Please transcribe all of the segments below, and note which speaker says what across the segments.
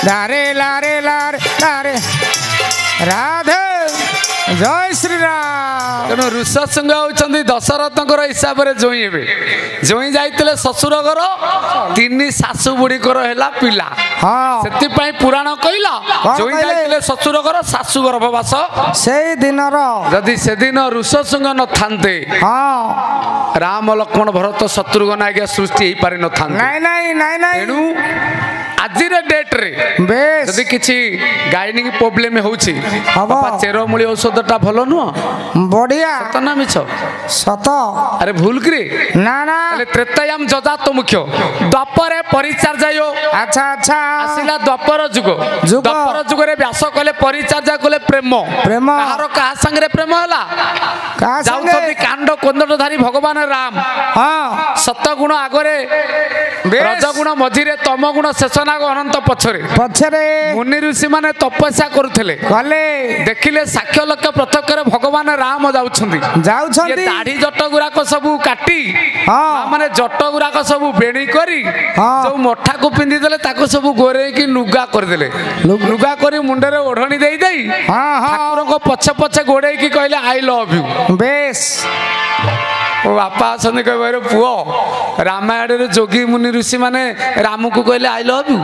Speaker 1: लारे लारे लारे लारे राधे जय श्री राम।
Speaker 2: तेणु ऋषसिंह होती दशरथ हिसाब से जोई हे जोई जाते शशुर घर तीन शाशु बुड़ीकर है पिला
Speaker 1: हाँ
Speaker 2: से पुराण कहला जोई जाते शशुर घर शाशु गर्भवास
Speaker 1: से दिन
Speaker 2: जदि से दिन ऋषसिंह न थांते
Speaker 1: हाँ
Speaker 2: राम लक्ष्मण भरत शत्रुघ्न आज्ञा सृष्टि हो पारि न थांते
Speaker 1: नहीं नहीं नहीं नहीं
Speaker 2: तेणु आज डेट रे
Speaker 1: बेस
Speaker 2: जदि किसी गाइनिंग प्रोब्लेम होउछि
Speaker 1: हबो
Speaker 2: चेरमूली औषधटा भल नुह
Speaker 1: बढ़िया
Speaker 2: सत ना मिछ
Speaker 1: सत
Speaker 2: अरे भूल करे
Speaker 1: ना ना
Speaker 2: त्रेतायाम जजात मुख्य द्वापर परिचर्याय
Speaker 1: अच्छा अच्छा
Speaker 2: आसिला द्वापर जुग द्वापर जुग रे व्यास कहले परिचर्या कहले प्रेम
Speaker 1: प्रेम
Speaker 2: कहार कहा संगे प्रेम हला
Speaker 1: कहा
Speaker 2: जाउछथि कांड कोंदटधारी भगवान राम
Speaker 1: हाँ
Speaker 2: सत गुण आगरे रजगुण मझिरे तम गुण शेषनाग अनंत पछरे
Speaker 1: पछरे
Speaker 2: मुनि ऋषि माने तपस्या करुथले
Speaker 1: गले
Speaker 2: देखिले साक्ष्य लक्ष्य प्रत्यक्ष भगवान राम जाउछंती
Speaker 1: जाउछंती
Speaker 2: दाढ़ी जट गुराक सबू काटी
Speaker 1: हाँ
Speaker 2: माने जट गुराक सबू बेणी करी
Speaker 1: हाँ
Speaker 2: जो मठा को पिंदी देले ताको सबू गोरे की लुगा कर देले लुगा करी मुंडे रे ओढ़णी देई देई
Speaker 1: हाँ हाँ
Speaker 2: ठाकुर को पछे पछे गोड़े की कहले आई लव यू
Speaker 1: बेस
Speaker 2: ओ बापा आसने कहबारे पुओ रामायण जोगी मुनि ऋषि माने राम को कहले आई लव यू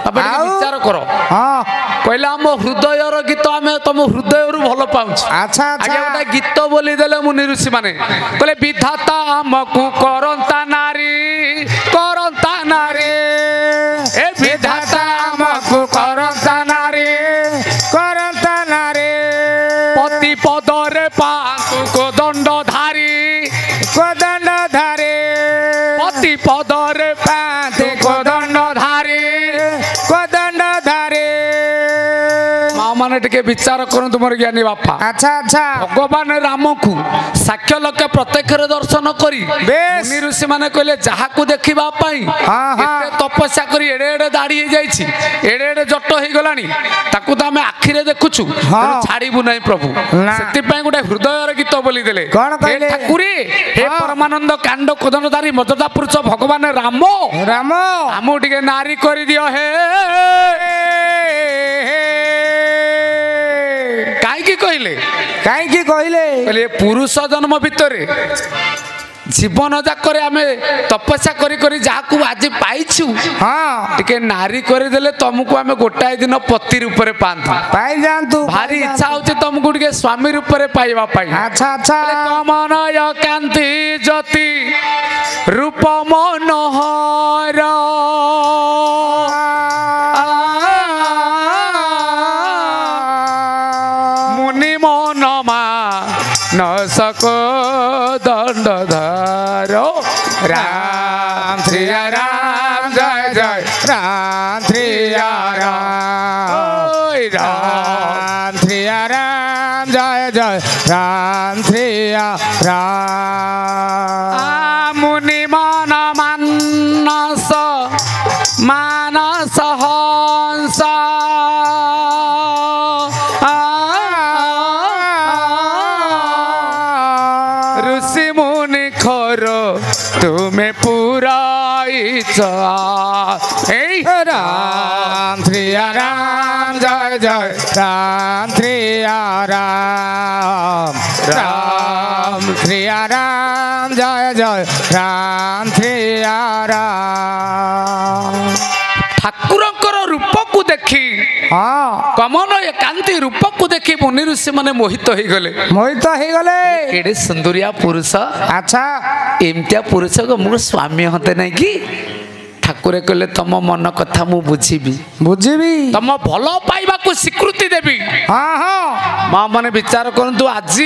Speaker 2: अब विचार करो
Speaker 1: हाँ
Speaker 2: कहले हम हृदयर गीत आम तुम हृदय भल पाउछ
Speaker 1: अच्छा
Speaker 2: आगे
Speaker 1: अच्छा
Speaker 2: गोटे गीत बोली देले मुनि ऋषि माने कहले विधाता हमकु करंता नारी ए विधाता हमकु करंता नारी पति पदरे पांतु को दंड धारी
Speaker 1: कोदंड धारे
Speaker 2: पति पदरे पांतु को दंड धारी
Speaker 1: कोदंड धारे
Speaker 2: माँ माने टिके विचार करूँ तुम ज्ञानी बापा
Speaker 1: अच्छा अच्छा
Speaker 2: भगवान राम को साक्ष्य लक्ष्य प्रत्यक्ष दर्शन करी
Speaker 1: बेस
Speaker 2: मुनि ऋषि माने कहले जहा को देखिबा पाई
Speaker 1: हाँ हाँ
Speaker 2: एते तपस्या करी एडे एडे दाढ़ी हो जाइछि एडे एडे जट हो गलानी ताकू तो आमे आखिरे देखुछु
Speaker 1: हाँ
Speaker 2: छाड़ीबु नै प्रभु
Speaker 1: ना
Speaker 2: सेति पय गुटे हृदयर गीत बोली देले
Speaker 1: कोन कहले
Speaker 2: ठाकुरे हे परमानंद कांड कोदनधारी मर्यादा पुरुष भगवान राम
Speaker 1: राम
Speaker 2: हमु टिके नारी करी दियो हे काई कहले
Speaker 1: कहीं कहले
Speaker 2: पुरुष जन्म भितरे जीवन जाकर आमे तपस्या करी करी जाकू आज पाइछु
Speaker 1: हाँ
Speaker 2: टिके नारी करदेले तुमको आमे गोटाए दिन पति रूप में पांतु
Speaker 1: पाई जानतु
Speaker 2: भारी इच्छा होचे तुमको टिके स्वामी रूप में पाइबा पाई
Speaker 1: अच्छा अच्छा
Speaker 2: कमनय कांति ज्योति रूप मनोहर मुनि मनमा न सको दंडधारो राम श्री राम जय जय
Speaker 1: राम श्री राम राम श्री राम जय जय राम श्री राम
Speaker 2: मुनि मन मानस मानस हंस ऋषि मुनि खर तुम्हें पुराई
Speaker 1: राम श्री राम जय जय राम श्री राम राम श्री राम जय जय राम श्री राम
Speaker 2: ठाकुरंकर रूप को देखी
Speaker 1: हाँ
Speaker 2: कमन एकांति रूप को देखी मुनि ऋषि माने मोहित हो गले
Speaker 1: मोहित हो गले
Speaker 2: केडे सुंदरिया पुरुष
Speaker 1: अच्छा
Speaker 2: एमतिया पुरुष को मोर स्वामी होते नहीं कि ठाकुर कहले तम मन कथा मु बुझीबी
Speaker 1: बुझीबी
Speaker 2: तम भल पाइबा को स्वीकृति देबी
Speaker 1: हाँ हाँ
Speaker 2: माँ माने विचार करंतु आज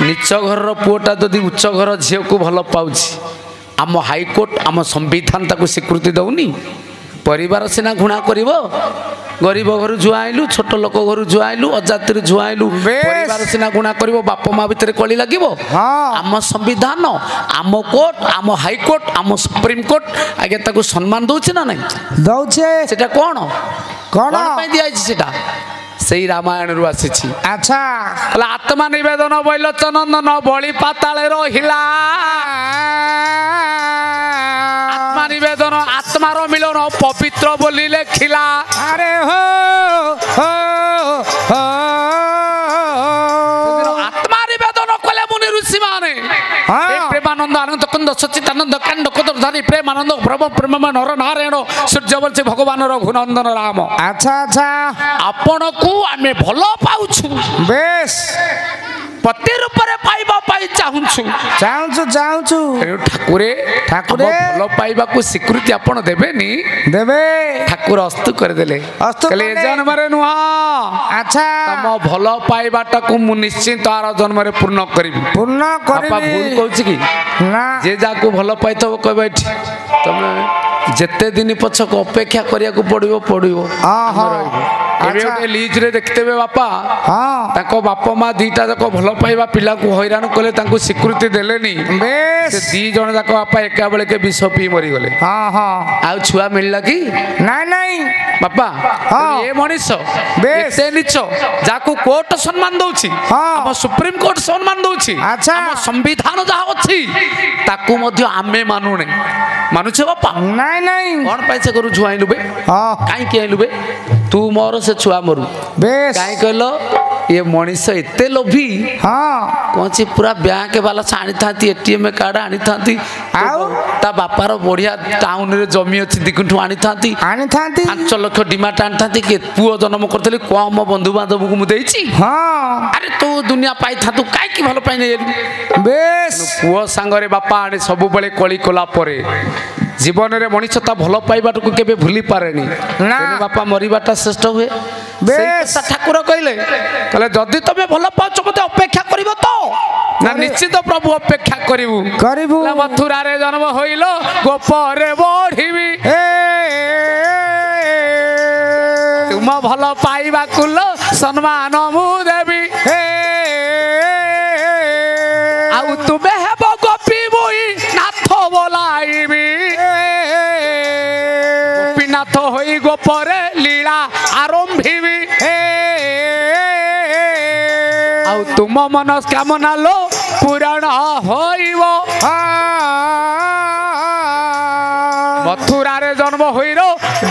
Speaker 2: नीच घर पुओटा जदि उच्च घर झील को भल पाउछि आम हाईकोर्ट आम संविधान ताको स्वीकृति दौनी परिवार सिना घुणा करिवो गरीब घर जुआइलु छोट लोक घर जुआइलु अजातिर जुआइलु परिवार सिना गुणा करिवो बाप माँ भितर कली लागिवो आम संविधान आम कोर्ट आम हाईकोर्ट आम सुप्रीम कोर्ट आगे ताको सम्मान दउछि ना नहीं
Speaker 1: दउछे
Speaker 2: सेटा कोन
Speaker 1: कोन
Speaker 2: पे दिया सेटा सेई रामायण रु आसी
Speaker 1: अच्छा
Speaker 2: आत्मा निवेदन बैलोचन न बलि पाताले रहिला आत्मा ନିବେଦନ ଆତ୍ମାର ମିଳନ ପବିତ୍ର ବୋଲି ଲେଖିଲା।
Speaker 1: ଆରେ ହୋ ହୋ ହୋ
Speaker 2: ଆତ୍ମା ନିବେଦନ କଲେ ମୁନି ଋଷି ମାନେ ପ୍ରେମାନନ୍ଦ ଆନନ୍ଦ କନ୍ଦ ସଚିତାନନ୍ଦ କାଣ୍ଡ କଦରଧାରୀ ପ୍ରେମାନନ୍ଦ ପ୍ରଭୁ ପ୍ରେମମୟ ନର ନାରାୟଣ ସୂର୍ଯ୍ୟବଂଶୀ ଭଗବାନର ରଘୁନନ୍ଦନ ରାମ।
Speaker 1: ଆଚ୍ଛା ଆଚ୍ଛା
Speaker 2: ଆପଣଙ୍କୁ ଆମେ ଭଲ ପାଉଛୁ,
Speaker 1: ବେଶ
Speaker 2: ପତି ରୂପରେ ପାଇବା ପାଇଁ ଚାହୁଁଛୁ।
Speaker 1: ଚାହୁଁଛୁ ଚାହୁଁଛୁ
Speaker 2: ଠାକୁରେ
Speaker 1: ଠାକୁରେ
Speaker 2: ଭଲ ପାଇବାକୁ ସ୍ୱୀକୃତି ଆପଣ ଦେବେନି।
Speaker 1: ଦେବେ
Speaker 2: ଠାକୁର ଅସ୍ତୁ କରିଦେଲେ
Speaker 1: ଅସ୍ତୁ
Speaker 2: କହିଲେ ଏ
Speaker 1: କଲେ।
Speaker 2: ଜନ୍ମରେ ନୁହଁ,
Speaker 1: ଆଚ୍ଛା
Speaker 2: ତମ ଭଲ ପାଇବାଟାକୁ ମୁଁ ନିଶ୍ଚିନ୍ତ ଆର ଜନ୍ମରେ ପୂର୍ଣ୍ଣ କରିବି।
Speaker 1: ପୂର୍ଣ୍ଣ
Speaker 2: ବାପା ଭୁଲ
Speaker 1: କରିବି
Speaker 2: କହୁଛି କି?
Speaker 1: ନା
Speaker 2: ଯେ ଯାହାକୁ ଭଲ ପାଇଥିବ କହିବ ଏଠି ତମେ ଯେତେ ଦିନ ପଛକୁ ଅପେକ୍ଷା କରିବାକୁ ପଡିବ ପଡିବ।
Speaker 1: ଓହୋ
Speaker 2: ଏବେ ଗୋଟେ ଲିଜରେ ଦେଖିଥିବେ ବାପା,
Speaker 1: ହଁ
Speaker 2: ତାଙ୍କ ବାପା ମା ଦିଟା ଯାକ ଭଲ ପାଇବା ପିଲାକୁ ହଇରାଣ କଲେ, ତାଙ୍କୁ ସ୍ୱୀକୃତି ଦେଲେନି।
Speaker 1: ବେଶ
Speaker 2: ସେ ଦି ଜଣ ଯାକ ବାପା ଏକା ବେଳକେ ବିଷ ପିଇ ମରିଗଲେ।
Speaker 1: ହଁ ହଁ
Speaker 2: ଆଉ ଛୁଆ ମିଳିଲା କି?
Speaker 1: ନାଇଁ ନାଇଁ
Speaker 2: ବାପା
Speaker 1: ହଁ।
Speaker 2: ଏ ମଣିଷ
Speaker 1: ବେଶ।
Speaker 2: ଏତେ ନିଚ, ଯାହାକୁ କୋର୍ଟ ସମ୍ମାନ ଦଉଛି,
Speaker 1: ହଁ।
Speaker 2: ଆମ ସୁପ୍ରିମ କୋର୍ଟ ସମ୍ମାନ ଦଉଛି,
Speaker 1: ଆଚ୍ଛା।
Speaker 2: ଆମ ସମ୍ବିଧାନ ଯାହା ଅଛି ତାକୁ ମଧ୍ୟ ଆମେ ମାନୁନେ। ମାନୁଛ ବାପା?
Speaker 1: ନାଇଁ ନାଇଁ
Speaker 2: କଣ ପାଇଁ ସେ ଘରୁ ଛୁଆ ଆଇଲୁ ବେ?
Speaker 1: ହଁ
Speaker 2: କାହିଁକି ଆଇଲୁ ବେ? ତୁ ମୋର ସେ ଛୁଆ ମରୁ।
Speaker 1: ବେଶ
Speaker 2: କାହିଁ କହିଲ ଏ ମଣିଷ ଏତେ ଲୋଭୀ,
Speaker 1: ହଁ
Speaker 2: କହୁଛି ପୁରା ବ୍ୟାଙ୍କ ବାଲାନ୍ସ ଆଣିଥାନ୍ତି, ଏଟିଏମ କାର୍ଡ ଆଣିଥାନ୍ତି,
Speaker 1: ଆଉ?
Speaker 2: ତା ବାପାର ବଢିଆ ଟାଉନରେ ଜମି ଅଛି ଦିଗୁଣ୍ଠୁ ଆଣିଥାନ୍ତି,
Speaker 1: ଆଣିଥାନ୍ତି
Speaker 2: 5 ଲକ୍ଷ ଡିମାଟ ଆଣିଥାନ୍ତି, କି ପୁଅ ଜନ୍ମ କରିଥିଲି କମ ବନ୍ଧୁବାନ୍ଧବକୁ ମୁଁ ଦେଇଛି।
Speaker 1: ହଁ
Speaker 2: ଆରେ ତୁ ଦୁନିଆ ପାଇଥାନ୍ତୁ କାହିଁକି ଭଲ ପାଇ ନେଇ
Speaker 1: ବେଶ
Speaker 2: ପୁଅ ସାଙ୍ଗରେ ବାପା ଆଣେ ସବୁବେଳେ କଳି କଲା ପରେ ଜୀବନରେ ମଣିଷ ତା ଭଲ ପାଇବାଟାକୁ କେବେ ଭୁଲି ପାରେନି।
Speaker 1: ନା।
Speaker 2: ତେଣୁ ବାପା ମରିବାଟା ଶ୍ରେଷ୍ଠ ହୁଏ।
Speaker 1: ବେଶ।
Speaker 2: ସେଇ କଥା ଠାକୁର କହିଲେ ଯଦି ତମେ ଭଲ ପାଉଛ ମତେ ଅପେକ୍ଷା କରିବ ତ? ନା ନିଶ୍ଚିତ ପ୍ରଭୁ ଅପେକ୍ଷା କରିବୁ।
Speaker 1: କରିବୁ
Speaker 2: ମଥୁରାରେ ଜନ୍ମ ହୋଇଲ ଗୋପରେ ବଢିବି, ତୁମ ଭଲ ପାଇବାକୁ ସମ୍ମାନ ମୁଁ ଦେବି, ଆଉ ତୁମେ ହେବ ଗୋପୀ ମୁଇ ନାଥ ବୋଲାଇବି, ଗୋପୀନାଥ ହୋଇ ଗୋପରେ ଲୀଳା ଆରମ୍ଭିବି, ଆଉ ତୁମ ମନସ୍କାମନା ଲୋ ପୂରଣ ହୋଇବ। ମଥୁରାରେ ଜନ୍ମ ହୋଇର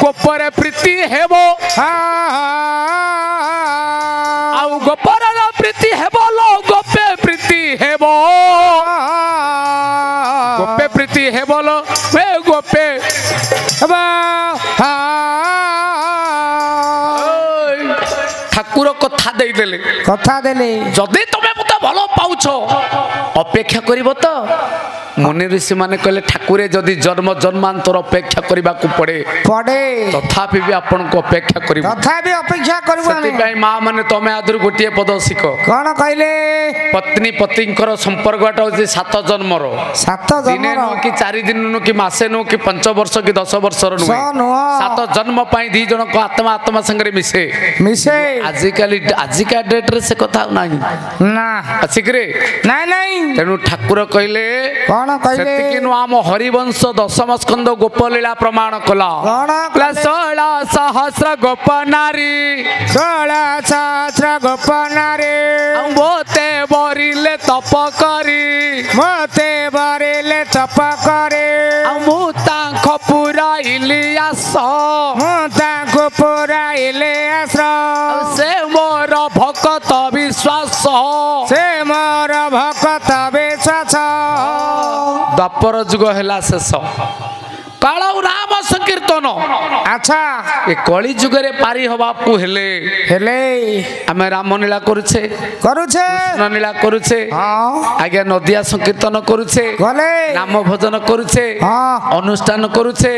Speaker 2: ଗୋପରେ ପ୍ରୀତି ହେବ, ଆଉ ଗୋପରର ପ୍ରୀତି ହେବ ଲୋ ଗୋପେ ପ୍ରୀତି ହେବ, ଗୋପେ ପ୍ରୀତି ହେବ ଲୋ ଗୋପେ ଠାକୁର କଥା ଦେଇଦେଲେ।
Speaker 1: କଥା ଦେଲେ
Speaker 2: ଯଦି ତମେ ମତେ ଭଲ ପାଉଛ ଅପେକ୍ଷା କରିବ ତ? ମୁନି ଋଷି ମାନେ କହିଲେ ଠାକୁରେ ଯଦି ଜନ୍ମ ଜନ୍ମାନ୍ତର ଅପେକ୍ଷା କରିବାକୁ ପଡେ
Speaker 1: ପଡେ
Speaker 2: ତଥାପି ବି ଆପଣଙ୍କୁ ଅପେକ୍ଷା କରିବ।
Speaker 1: ତଥାପି ଅପେକ୍ଷା କରିବୁ ଆମେ।
Speaker 2: ସେଥିପାଇଁ ମା ମାନେ ତମେ ଆଦରୁ ଗୋଟିଏ ପଦ ଶିଖ।
Speaker 1: କଣ କହିଲେ?
Speaker 2: ପତ୍ନୀ ପତିଙ୍କର ସମ୍ପର୍କଟା ହଉଛି 7 ଜନ୍ମର।
Speaker 1: 7
Speaker 2: ଦିନେ
Speaker 1: ଜନ୍ମର
Speaker 2: ନୁହଁ କି 4 ଦିନ ନୁହଁ କି ମାସେ ନୁହଁ କି 5 ବର୍ଷ କି 10 ବର୍ଷର ନୁହେଁ।
Speaker 1: ନୁହଁ
Speaker 2: 7 ଜନ୍ମ ପାଇଁ ଦି ଜଣଙ୍କ ଆତ୍ମା ଆତ୍ମା ସାଙ୍ଗରେ ମିଶେ।
Speaker 1: ମିଶେ
Speaker 2: ଆଜିକା ଡେଟରେ ସେ କଥା ଆଉ ନାହିଁ।
Speaker 1: ନା
Speaker 2: ଆସିକିରେ
Speaker 1: ନାଇଁ ନାଇଁ
Speaker 2: ତେଣୁ ଠାକୁର କହିଲେ
Speaker 1: କଣ କହିଲେ?
Speaker 2: ସେତିକି ନୁହଁ, ଆମ ହରିବଂଶ 10ମ ସ୍କନ୍ଧ ଗୋପଲୀଳା ପ୍ରମାଣ କଲା।
Speaker 1: କଣ
Speaker 2: 16 ସହସ୍ର ଗୋପ ନାରୀ,
Speaker 1: 16 ସହସ୍ର ଗୋପ ନାରୀ,
Speaker 2: ମୋତେ ବରିଲେ ତପ କରି,
Speaker 1: ମତେ ବରିଲେ ତପ करे,
Speaker 2: ମୁଁ ତାଙ୍କ ପୁରାଇଲି ଆସ,
Speaker 1: ମୁଁ ତାଙ୍କୁ ପୁରାଇଲି ଆସ,
Speaker 2: ସେ ମୋର ଭକତ ବିଶ୍ୱାସ,
Speaker 1: ସେ ମୋର ଭକତ ବିଶ୍ୱାସ।
Speaker 2: ଦ୍ୱାପର ଯୁଗ ହେଲା ଶେଷ, କାଳ ରାମ ସଂକୀର୍ତ୍ତନ।
Speaker 1: ଆଚ୍ଛା
Speaker 2: ଏ କଳି ଯୁଗରେ ପାରି ହବାକୁ ହେଲେ ଆମେ ରାମ ଲୀଳା କରୁଛେ, କୃଷ୍ଣ ଲୀଳା କରୁଛେ, ଆଜ୍ଞା ନଦିଆ ସଂକୀର୍ତ୍ତନ କରୁଛେ, ନାମ ଭଜନ କରୁଛେ, ଅନୁଷ୍ଠାନ କରୁଛେ,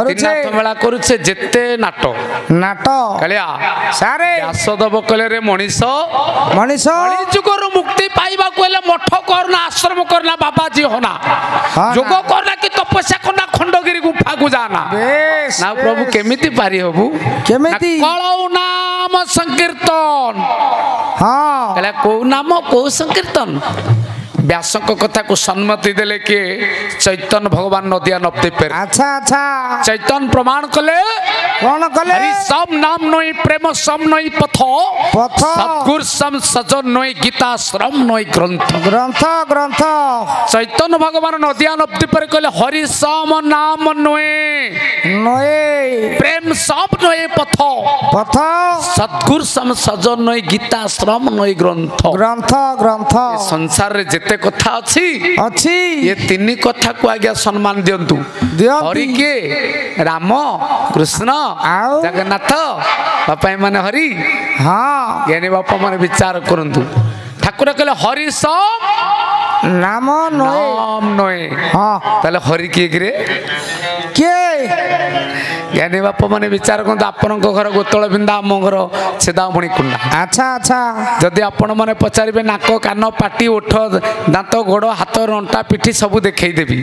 Speaker 2: ତିନାଥ ମେଳା କରୁଛେ, ଯେତେ ନାଟ କାଳିଆ ବ୍ୟାସଦେବ କହିଲେ ମଣିଷ କଳି ଯୁଗରୁ ମୁକ୍ତି ପାଇବାକୁ ହେଲେ ମଠ କରନା, ଆଶ୍ରମ କରନା, ବାବାଜୀ ହନା, ଯୋଗ କରନା କି ତପସ୍ୟା କରନା, ଖଣ୍ଡଗିରି ଗୁଫାକୁ ଯାନା। ନା ପ୍ରଭୁ କେମିତି ପାରି ହବୁ?
Speaker 1: କେମିତି?
Speaker 2: କଳଉ ନାମ ସଂକୀର୍ତ୍ତନ। କୋଉ ନାମ କୋଉ ସଂକୀର୍ତ୍ତନ? व्यासक कथा को सम्मति देले के चैतन्य भगवान नदिया नपते पर
Speaker 1: अच्छा अच्छा
Speaker 2: चैतन्य प्रमाण कले
Speaker 1: कौन कले
Speaker 2: हरि सब नाम नोई प्रेम सम नोई पथ
Speaker 1: पथ
Speaker 2: सद्गुर सम सजन नोई गीता श्रम नोई ग्रंथ
Speaker 1: ग्रंथ ग्रंथ
Speaker 2: चैतन्य भगवान नदिया नपते पर कहले हरि सम नाम नोए
Speaker 1: नोए
Speaker 2: प्रेम सब नोए पथ
Speaker 1: पथ
Speaker 2: सद्गुर सम सजन नोई गीता श्रम नोई ग्रंथ
Speaker 1: ग्रंथ ग्रंथ
Speaker 2: संसार रे जेते कथा अछि
Speaker 1: अच्छी
Speaker 2: ये तीन कथा को आज्ञा सम्मान दियंतु हरि के राम कृष्ण
Speaker 1: आउ
Speaker 2: जगन्नाथ बापा माने हरि
Speaker 1: हाँ
Speaker 2: ज्ञानी बापा माने विचार करंतु ठाकुर कहले हरि सब
Speaker 1: नाम नोए
Speaker 2: नाम नोए
Speaker 1: हाँ
Speaker 2: ताले हरि किए गिरे
Speaker 1: के
Speaker 2: ज्ञानी बापा माने विचार करंतु आपनक घर गोतळ बिंदा आम घर छेदामणि कुंडा
Speaker 1: अच्छा अच्छा
Speaker 2: जदि आपण माने पचारिबे नाक कान पाटी ओठ दांत गोड़ हाथ रंटा पिठी सब देखई देबी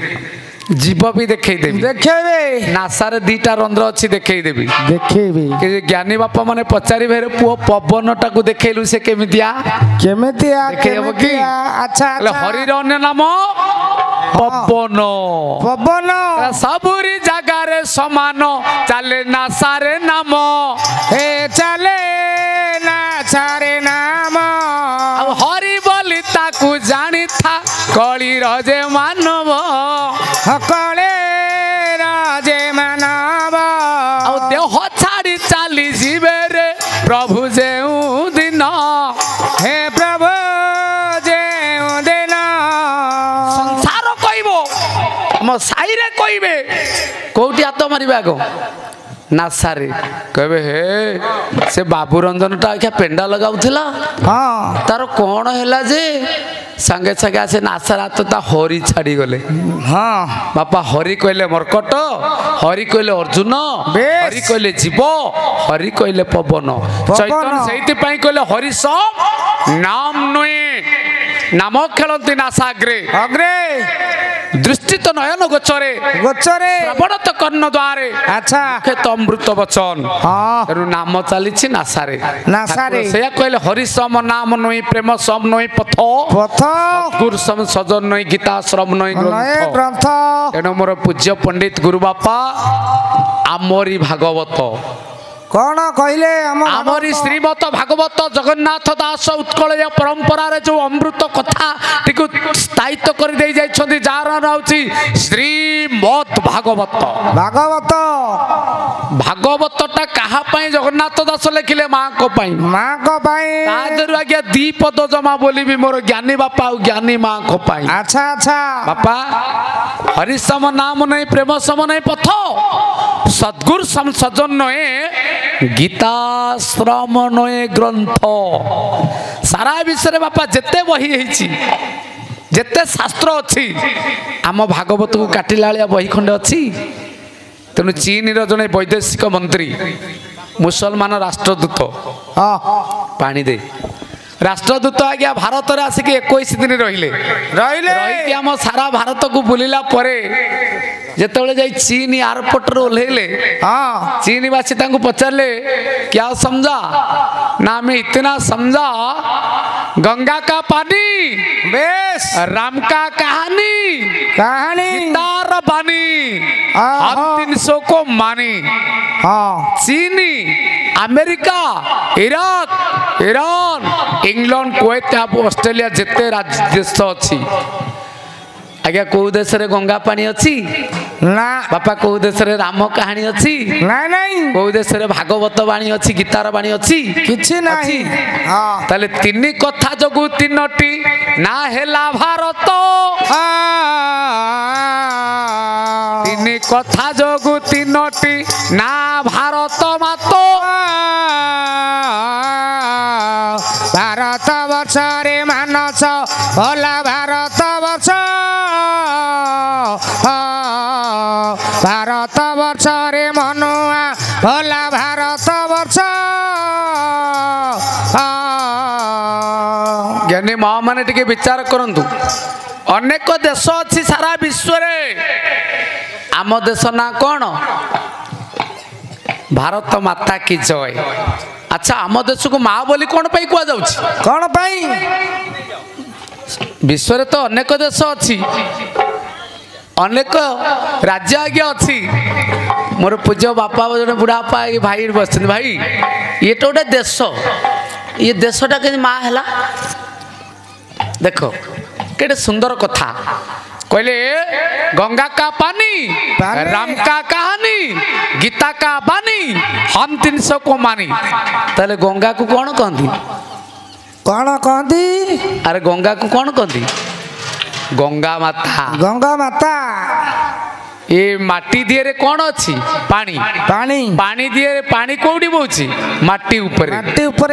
Speaker 2: जीव भी देखई देबी
Speaker 1: देखेबे
Speaker 2: नासारे दीटा रंध्र अछि देखई देबी
Speaker 1: देखेबे
Speaker 2: कि ज्ञानी बापा माने पचारिबे रे पुओ पवनटा को देखैलु से केमितिया
Speaker 1: केमितिया
Speaker 2: देखे हबो कि
Speaker 1: अच्छा
Speaker 2: એટલે
Speaker 1: अच्छा
Speaker 2: हरिर अन्य नाम पवन
Speaker 1: पवन
Speaker 2: सबुरी जगारे समान चले नासारे नाम
Speaker 1: हे चले ना छारे नाम
Speaker 2: अब हरि बोली ताकू जानी था कली रजे मानव
Speaker 1: हकले राजे मानव
Speaker 2: अब देह छाड़ी चाली जीवे रे प्रभु जेऊ दिन
Speaker 1: हे प्रभु जे दिन
Speaker 2: संसार कहबो हम साई रे कहबे कोठी हाथ मारिबे आगो नासारे कहबे हे से बाबू रंजन टा क्या पेंडा लगाउथिला
Speaker 1: हाँ
Speaker 2: तार कौन है जे संगे संगे आसे नासारा तो ता हरि छाड़ी गले
Speaker 1: हाँ
Speaker 2: बापा हरि कहले मरकट हरि कहले अर्जुन
Speaker 1: बेश।
Speaker 2: हरि कहले जीव हरि कहले पवन चैतन्य सेति पई कहले हरि सब नाम नुए नाम खेलती नासाग्रे
Speaker 1: अग्रे
Speaker 2: दृष्टि तो नयन गोचरे
Speaker 1: गोचरे
Speaker 2: श्रवण तो कर्ण द्वारे
Speaker 1: अच्छा
Speaker 2: मुखे तो अमृत वचन
Speaker 1: हाँ
Speaker 2: तेणु नाम चली नासारे
Speaker 1: नासारे।
Speaker 2: से कहले हरि सम नाम नुई प्रेम सम नुई पथ
Speaker 1: पथ
Speaker 2: गुरु सम सजन नई गीता श्रम नई
Speaker 1: नए
Speaker 2: ग्रंथ
Speaker 1: ग्रंथ
Speaker 2: तेणु मोर पूज्य पंडित गुरु बापा आमरी भागवत
Speaker 1: कौन कहले
Speaker 2: आमरी श्रीमत भागवत जगन्नाथ दास उत्कलय परंपरा रे जो अमृत कथा टिकु स्थायित्व कर दे जाइछथि जार नाउची श्रीमत भागवत
Speaker 1: भागवत
Speaker 2: भागवतटा कहा पई जगन्नाथ दास लिखिले मां को पई
Speaker 1: माँ को पाई
Speaker 2: तादरु आज्ञा दी पद जमा बोली भी मोर ज्ञानी बापा और ज्ञानी मां को पाई
Speaker 1: अच्छा अच्छा
Speaker 2: बापा हरि सम नाम नहीं प्रेम सम नहीं पथ सद्गुरु सम सजन नए गीता श्रम नए ग्रंथ सारा विषय बापा जेते बही हेछि जेते शास्त्र अछि आम भागवत को काटिला लिया बही खंडे अछि तेणु चीन रो जने वैदेशिक मंत्री मुसलमान राष्ट्रदूत
Speaker 1: हाँ
Speaker 2: पानी दे राष्ट्रदूत आज्ञा भारत रे आसिक 21 दिन रहिले
Speaker 1: रहिले
Speaker 2: रही आम सारा भारत को बुलिला परे जेतेबेले जाई चीन एयरपोर्ट रे ओल्हेले
Speaker 1: हाँ
Speaker 2: चीन वासी तांको पचारले क्या समझा ना मैं इतना समझा गंगा का पानी
Speaker 1: बेस
Speaker 2: राम का कहानी
Speaker 1: कहानी
Speaker 2: तार बानी
Speaker 1: आहा।
Speaker 2: हम 300 को मानी
Speaker 1: हाँ
Speaker 2: चीनी America Iraq Iran England Kuwait Australia जिते राज्य देश अच्छी आज्ञा कौ देश रे गंगा पानी अच्छी
Speaker 1: ना
Speaker 2: बापा कौ देश रे राम कहानी अच्छी
Speaker 1: नहीं नहीं
Speaker 2: कौ देश रे भागवत बाणी अच्छी गीतार बाणी अच्छी
Speaker 1: किछि नहीं हाँ
Speaker 2: ताले तीन कथा जगु तीनटी ना हेला भारत तीन कथा जगु तीनटी ना भारत मातो
Speaker 1: भारत वर्ष रे मानस भला भारत वर्ष भारत वर्ष रे मनुआ भला भारत वर्ष
Speaker 2: ज्ञानी माँ माने टिके विचार करंतु अनेक देश अच्छी सारा विश्व रे आम देश ना कौन भारत माता की जय अच्छा आम देश को माँ बोली कौन पाई कुआ जाउछि
Speaker 1: कौन पाई
Speaker 2: विश्व तो अनेक देश अच्छी अनेक राज्य आज्ञा अच्छी मोर पूज्य बापा जो बुढ़ा बापा ये भाई बस भाई ये तो गोटे देश ये देशटा के माँ है देख केटे सुंदर कथा कहले गंगा का पानी राम का कहानी गीता का बानी हम 300 को मानी ताले गंगा को कौन कहती
Speaker 1: कौन कहती
Speaker 2: अरे गंगा को कौन कहती गंगा माता
Speaker 1: गंगा माता
Speaker 2: ये माटी दिए कौन अच्छी पानी
Speaker 1: पानी
Speaker 2: पानी दिए पानी कौटी बोची माटी ऊपर
Speaker 1: माटी ऊपर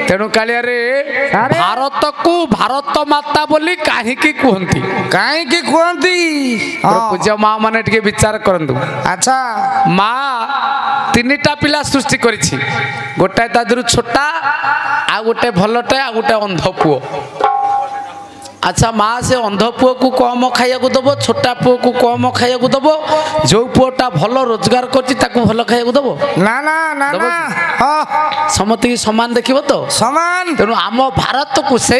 Speaker 2: तेणु कालिया रे भारत को भारत माता बोली कहीं कहती
Speaker 1: कहीं कहती
Speaker 2: पूज्य माँ मैंने टे विचार करंतु
Speaker 1: अच्छा
Speaker 2: माँ 3टा पिला सृष्टि करिछि गोटाए तादुरु छोटा आ गोटे भलटे आ गोटे अंध पुओ अच्छा माँ से अंध पुओ को कम खाइया दब छोटा पुओ को कम खाइया दब जो पुओटा भल रोजगार कर भल खाइया दब
Speaker 1: ना ना ना ना
Speaker 2: समस्त की समान देखिब तो
Speaker 1: समान
Speaker 2: तेणु आम भारत को से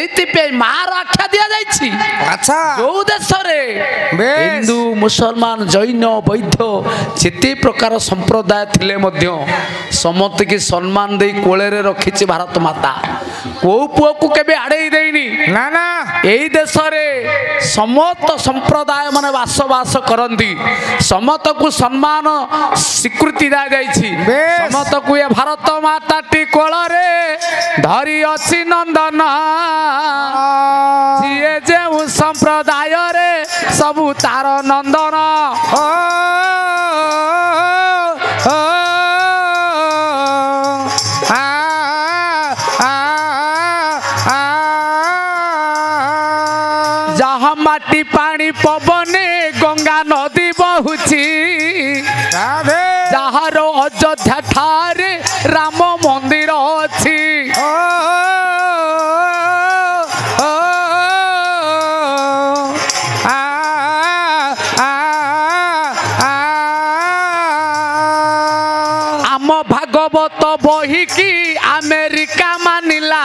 Speaker 2: माँ आख्या दि जाइछि
Speaker 1: अच्छा
Speaker 2: जो देश हिंदू मुसलमान जैन बौद्ध जिते प्रकार संप्रदाय थिले मध्य समस्त की सम्मान दे कोले रखी भारत माता को पुओ को केबे आड़े देनी
Speaker 1: ना ना
Speaker 2: यही देश रे समस्त संप्रदाय माने वास करती समस्त को सम्मान स्वीकृति दा जाइछि समस्त को ये भारत माता टी कोल रे धरी अछि नंदन जिए जे संप्रदाय रे सबु तार नंदन जहाँ माटी पानी पवने गंगा नदी बहुची जहाँ अयोध्या ठारे राम मंदिर अच्छी आम भागवत बही की अमेरिका मानिला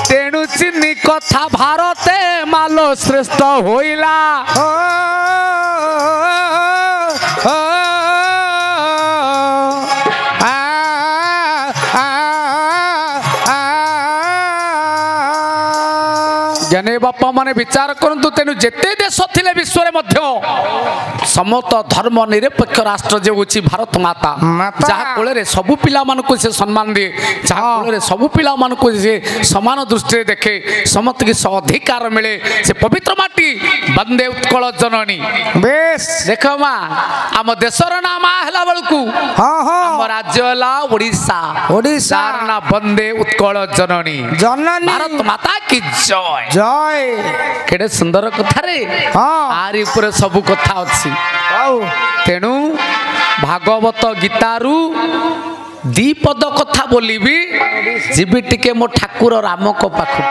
Speaker 2: तेणु चिन्नी कथा भारते मालो श्रेष्ठ होइला ज्ञानी बापा माने विचार करंतु तेणु जेते देश थिले विश्व रे मध्य समस्त धर्म निरपेक्ष राष्ट्र जे होची भारत माता जहाँ कोले सबु पिला मानको से सम्मान दिए जहाँ कोले सबु पिला मानको से समान दृष्टि देखे समस्त की अधिकार मिले से पवित्र माटी वंदे उत्कल जननी
Speaker 1: बेस
Speaker 2: देख माँ आम देशर नाम हला बेलू आम राज्य हला ओडिशा ओडिशा ना वंदे उत्कल जननी
Speaker 1: जननी
Speaker 2: भारत माता की जय
Speaker 1: जय
Speaker 2: केडे सुंदर कथा रे आरी ऊपर सब कथा अछि तेणु भागवत गीतारू दीपद कथा बोलिबी जीवी टिके मो ठाकुर राम को पाखु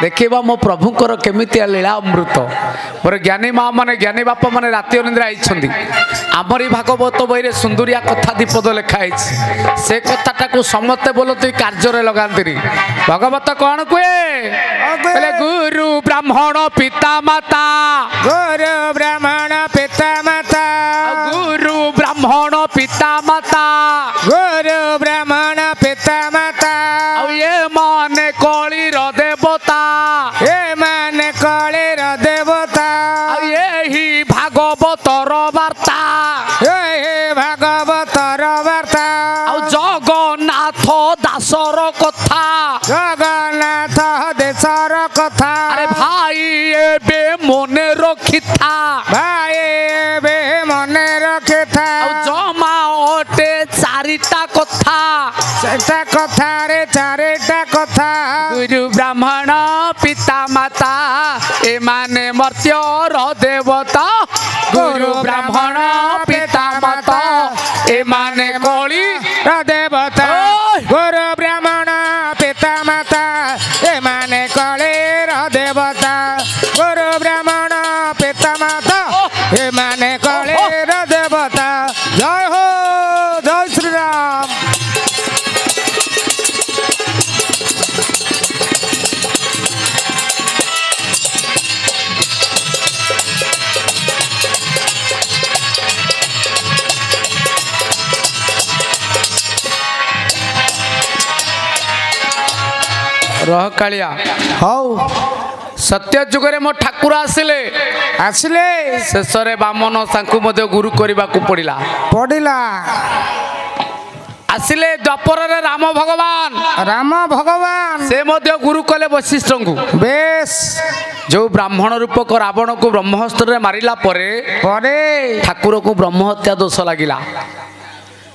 Speaker 2: देखा मो प्रभुकर केमितिया लीला अमृत मोर ज्ञानी माँ मैंने ज्ञानी बापा मैंने राति अनिद्रा आई आमरी भागवत बही सुंदरिया कथा दीपद लिखाई से कथाटा को समस्ते बोलते कार्य लगाती भागवत कौन कहे गुरु ब्राह्मण पिता माता
Speaker 1: गुरु ब्राह्मण पिता माता
Speaker 2: गुरु ब्राह्मण पिता माता
Speaker 1: गुरु ब्राह्मण पिता माता
Speaker 2: ये माने कलिर देवता
Speaker 1: ये माने कलिर देवता
Speaker 2: यही भागवतर वार्ता
Speaker 1: यही भागवतर वार्ता
Speaker 2: जगन्नाथ दासर कथा
Speaker 1: जगन्नाथ देशर कथा
Speaker 2: अरे भाई एबे मने रखी था
Speaker 1: भाई एबे मने रखी था
Speaker 2: जमा अटे चारिटा कथा
Speaker 1: चारिटा कथा रे चारिटा कथा
Speaker 2: गुरु ब्राह्मण पिता माता ए माने मर्त्यर देवता गुरु ब्राह्मण पिता माता ए माने कली
Speaker 1: देवता गुरु ब्राह्मण पिता माता ए माने कलिर देवता गुरु ब्राह्मण पिता माता ए माने कलिर देवता जय हो जय श्री राम
Speaker 2: ରହ କାଳିଆ
Speaker 1: ହଉ
Speaker 2: ସତ୍ୟ ଯୁଗରେ ମୋ ଠାକୁର ଆସିଲେ
Speaker 1: ଆସିଲେ
Speaker 2: ଶେଷରେ ବାମନ ତାଙ୍କୁ ମଧ୍ୟ ଗୁରୁ କରିବାକୁ ପଡ଼ିଲା।
Speaker 1: ପଡ଼ିଲା
Speaker 2: ଆସିଲେ ଦ୍ୱାପରରେ ରାମ ଭଗବାନ
Speaker 1: ରାମ ଭଗବାନ
Speaker 2: ସେ ମଧ୍ୟ ଗୁରୁ କଲେ ବଶିଷ୍ଠଙ୍କୁ।
Speaker 1: ବେଶ
Speaker 2: ଯୋଉ ବ୍ରାହ୍ମଣ ରୂପକ ରାବଣକୁ ବ୍ରହ୍ମହସ୍ତ୍ରରେ ମାରିଲା ପରେ
Speaker 1: ପରେ
Speaker 2: ଠାକୁରକୁ ବ୍ରହ୍ମହତ୍ୟା ଦୋଷ ଲାଗିଲା।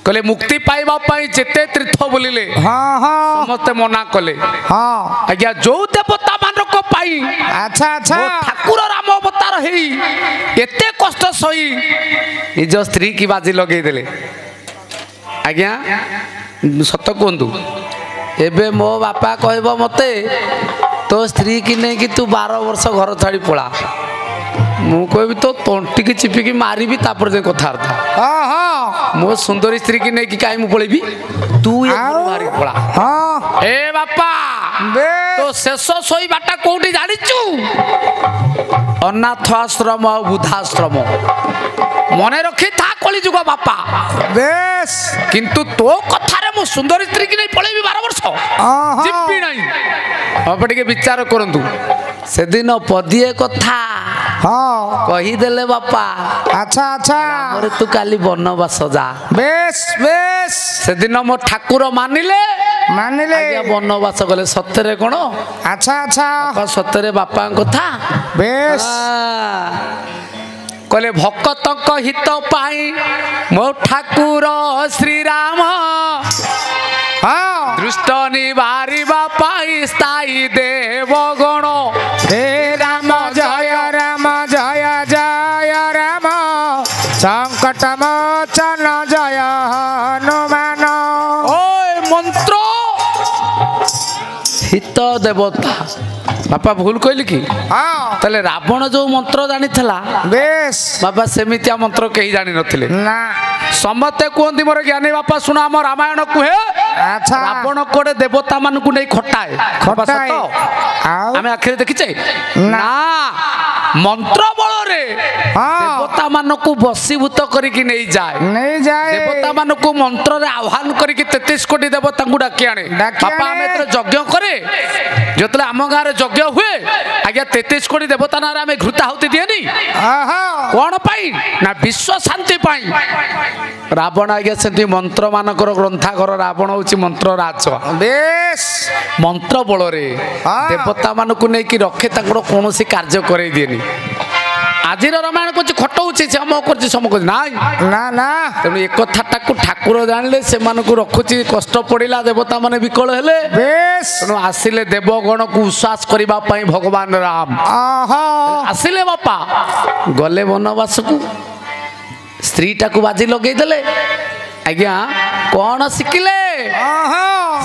Speaker 2: କହିଲେ ମୁକ୍ତି ପାଇବା ପାଇଁ ଯେତେ ତୀର୍ଥ ବୁଲିଲେ
Speaker 1: ହଁ ହଁ
Speaker 2: ସମସ୍ତେ ମନା କଲେ।
Speaker 1: ହଁ
Speaker 2: ଆଜ୍ଞା ଯୋଉ ଦେବତା ମାନଙ୍କ ପାଇଁ
Speaker 1: ଆଚ୍ଛା ଆଚ୍ଛା
Speaker 2: ମୋ ଠାକୁର ରାମ ଅବତାର ହେଇ ଏତେ କଷ୍ଟ ସହି ନିଜ ସ୍ତ୍ରୀ କି ବାଜି ଲଗେଇଦେଲେ। ଆଜ୍ଞା ସତ କୁହନ୍ତୁ ଏବେ ମୋ ବାପା କହିବ ମତେ ତୋ ସ୍ତ୍ରୀ କି ନେଇକି ତୁ 12 ବର୍ଷ ଘର ଛାଡ଼ି ପଳା, ମୁଁ କହିବି ତ ତଣ୍ଟିକି ଚିପିକି ମାରିବି ତାପରେ ଯାଇ କଥାବାର୍ତ୍ତା।
Speaker 1: ହଁ ହଁ
Speaker 2: ମୋ ସୁନ୍ଦରୀ ସ୍ତ୍ରୀ କି ନେଇକି କାହିଁ ମୁଁ ପଳେଇବି, ତୁ ବାହାରି ପଳା।
Speaker 1: ହଁ
Speaker 2: ଏ ବାପା ତୋ ଶେଷ ଶୋଇବାଟା କୋଉଠି ଜାଣିଛୁ? ଅନାଥ ଆଶ୍ରମ ଆଉ ବୃଦ୍ଧାଶ୍ରମ। ମନେ ରଖିଥା କଳିଯୁଗ ବାପା।
Speaker 1: ବେଶ
Speaker 2: କିନ୍ତୁ ତୋ କଥାରେ ମୁଁ ସୁନ୍ଦରୀ ସ୍ତ୍ରୀ କି ନେଇ ପଳେଇବି 12 ବର୍ଷ ଯିବି ନାହିଁ। ଆପଣ ଟିକେ ବିଚାର କରନ୍ତୁ। ସେଦିନ ପଦିଏ କଥା
Speaker 1: ହଁ
Speaker 2: କହିଦେଲେ ବାପା
Speaker 1: ଆଚ୍ଛା ଆଚ୍ଛା
Speaker 2: ଆମର ତୁ କାଲି ବନବାସ ଯା।
Speaker 1: ବେଶ ବେଶ
Speaker 2: ସେଦିନ ମୋ ଠାକୁର ମାନିଲେ
Speaker 1: ମାନିଲେ
Speaker 2: ବନବାସ ଗଲେ। ସତରେ କଣ
Speaker 1: ଆଚ୍ଛା ଆଚ୍ଛା
Speaker 2: ସତରେ ବାପାଙ୍କ କଥା
Speaker 1: ବେଶ
Speaker 2: କହିଲେ ଭକ୍ତଙ୍କ ହିତ ପାଇଁ ମୋ ଠାକୁର ଶ୍ରୀରାମ ଦୃଷ୍ଟ ନିବାରିବା ପାଇଁ ସ୍ଥାୟୀ ଦେବ ଗଣ।
Speaker 1: ହେ ରାମ ଜୟ ରାମ ଜୟ ଜୟ ରାମ ସଂକଟ ମୋଚନ ଜୟ ହନୁମାନ।
Speaker 2: ଓଏ ମନ୍ତ୍ର ହିତ ଦେବତା ବାପା ଭୁଲ କହିଲି କି?
Speaker 1: ହଁ
Speaker 2: ତାହେଲେ ରାବଣ ଯୋଉ ମନ୍ତ୍ର ଜାଣିଥିଲା
Speaker 1: ବେଶ
Speaker 2: ବାପା ସେମିତିଆ ମନ୍ତ୍ର କେହି ଜାଣିନଥିଲେ।
Speaker 1: ନା
Speaker 2: ସମସ୍ତେ କୁହନ୍ତି ମୋର ଜ୍ଞାନୀ ବାପା ଶୁଣ ଆମ ରାମାୟଣ କୁହେ
Speaker 1: ଆଚ୍ଛା
Speaker 2: ରାବଣ କୋଡେ ଦେବତା ମାନଙ୍କୁ ନେଇ ଖଟାଏ।
Speaker 1: ଖଟାଏ। ଆଉ
Speaker 2: ଆମେ ଆଖିରେ ଦେଖିଛେ ନା ମନ୍ତ୍ର ବଳରେ ଦେବତା ମାନଙ୍କୁ ବଶୀଭୂତ କରିକି ନେଇଯାଏ।
Speaker 1: ନେଇଯାଏ
Speaker 2: ଦେବତା ମାନଙ୍କୁ ମନ୍ତ୍ରରେ ଆହ୍ୱାନ କରିକି 33 କୋଟି ଦେବତାଙ୍କୁ ଡାକି ଆଣେ। ବାପା ଆମେ ଏଥିରେ ଯଜ୍ଞ କରେ ଯେତେବେଳେ ଆମ ଗାଁରେ ଯଜ୍ଞ ହୁଏ ଆଜ୍ଞା 33 କୋଟି ଦେବତା ନାଁରେ ଆମେ ଘୃତାହୁତି ଦିଏନି। କଣ ପାଇଁ ନା ବିଶ୍ୱ ଶାନ୍ତି ପାଇଁ। ରାବଣ ଆଜ୍ଞା ସେମିତି ମନ୍ତ୍ର ମାନଙ୍କର ଗ୍ରନ୍ଥାଘର। ରାବଣ ହଉଛି ମନ୍ତ୍ର ରାଜ।
Speaker 1: ବେଶ
Speaker 2: ମନ୍ତ୍ର ବଳରେ ଦେବତା ମାନଙ୍କୁ ନେଇକି ରଖେ ତାଙ୍କର କୌଣସି କାର୍ଯ୍ୟ କରେଇ ଦିଏନି। ଆଜିର ରାମାୟଣ କରୁଛି ଖଟଉଛି ସମ କରୁଛି ସମ କରୁଛି ନାଇଁ
Speaker 1: ନା ନା
Speaker 2: ତେଣୁ ଏ କଥାଟାକୁ ଠାକୁର ଜାଣିଲେ ସେମାନଙ୍କୁ ରଖୁଛି। କଷ୍ଟ ପଡ଼ିଲା ଦେବତା ମାନେ ବିକଳ ହେଲେ
Speaker 1: ବେଶ
Speaker 2: ତେଣୁ ଆସିଲେ ଦେବଗଣକୁ ଉଶ୍ୱାସ କରିବା ପାଇଁ ଭଗବାନ ରାମ ଆସିଲେ ବାପା ଗଲେ ବନବାସକୁ। ସ୍ତ୍ରୀଟାକୁ ବାଜି ଲଗେଇଦେଲେ। ଆଜ୍ଞା କଣ ଶିଖିଲେ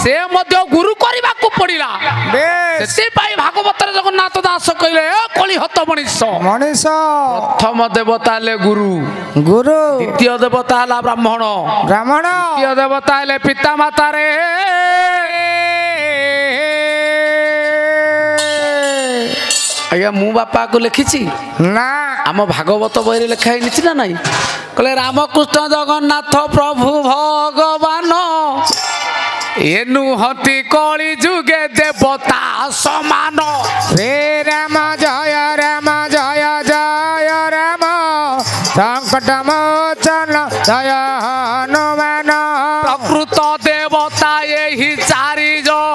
Speaker 2: ସେ ମଧ୍ୟ ଗୁରୁ କରିବାକୁ ପଡ଼ିଲା। ସେଥିପାଇଁ ଭାଗବତରେ ଜଗନ୍ନାଥ ଦାସ କହିଲେ କଳି ହତ ମଣିଷ।
Speaker 1: ମଣିଷ
Speaker 2: ପ୍ରଥମ ଦେବତା ହେଲେ ଗୁରୁ,
Speaker 1: ଗୁରୁ
Speaker 2: ଦ୍ୱିତୀୟ ଦେବତା ହେଲା ବ୍ରାହ୍ମଣ,
Speaker 1: ବ୍ରାହ୍ମଣ
Speaker 2: ତୃତୀୟ ଦେବତା ହେଲେ ପିତା ମାତାରେ। ଆଜ୍ଞା ମୁଁ ବାପାକୁ ଲେଖିଛି
Speaker 1: ନା
Speaker 2: ଆମ ଭାଗବତ ବହିରେ ଲେଖା ହେଇଛି ନା ନାଇଁ? କହିଲେ ରାମକୃଷ୍ଣ ଜଗନ୍ନାଥ ପ୍ରଭୁ ଭଗବାନ ଏ ନୁହନ୍ତି କଳି ଯୁଗେ ଦେବତା ସମାନ।
Speaker 1: ଶ୍ରୀ ରାମ ଜୟ ରାମ ଜୟ ଜୟ ରାମ ସଂକଟ ମୋଚନ ଜୟ ହନୁମାନ।
Speaker 2: ପ୍ରକୃତ ଦେବତା ଏହି 4 ଜଣ